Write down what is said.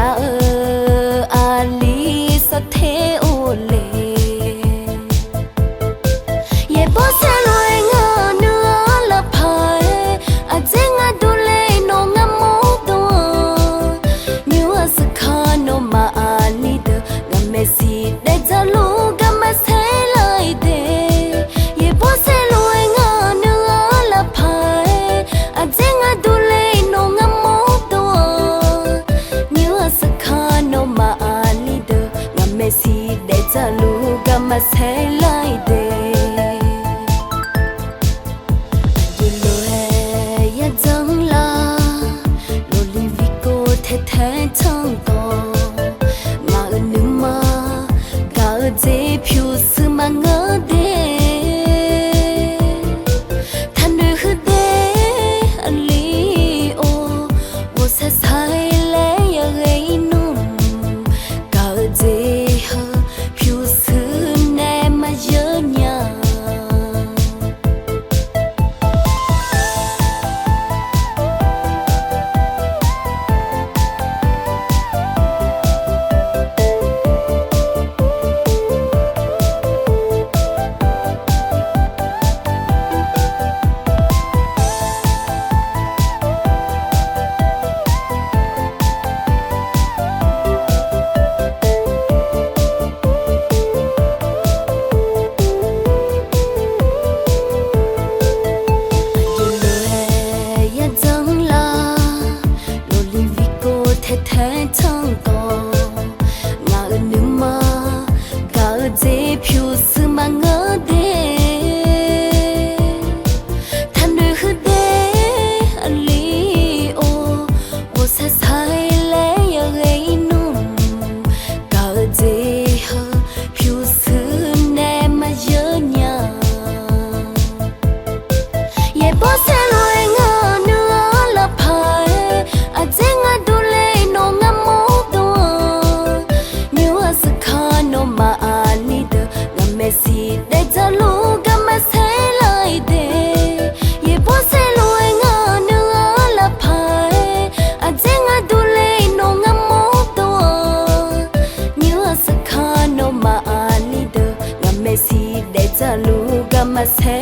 ya ali sa the o le ye bo se loi nga nua la phai a jenga du le no nga mo to nua sa kha no ma ali de nga me si de ja lu ga ma se lai de ye bo se loi nga nua la phai a jenga du le no nga mo to nua sa kha no ma ali de nga me si de ja lu ga ma se lai de thế chẳng có ngã nước mà cả dễ phiêu sự mà ngỡ đê than nơi hư đê anh lý ô vô sẽ sai lẽ ya gây nôm cả dễ hơ phiêu sự nè mà nhớ nhà thế chẳng có ngã nước mà cả dễ phiêu sự mà ngỡ đê than nơi hư đê anh lý ô vô sẽ sai lẽ ya gây nôm cả dễ hơ phiêu sự nè mà nhớ nhà ye bo sẽ loi ngỡ nữa là phai a jenga du ma ali de nga messi de jalu ga ma se lai de ye bo se loi nga nua la phai a jenga du le no nga mo to nua sa kha no ma ali de nga messi de jalu ga ma se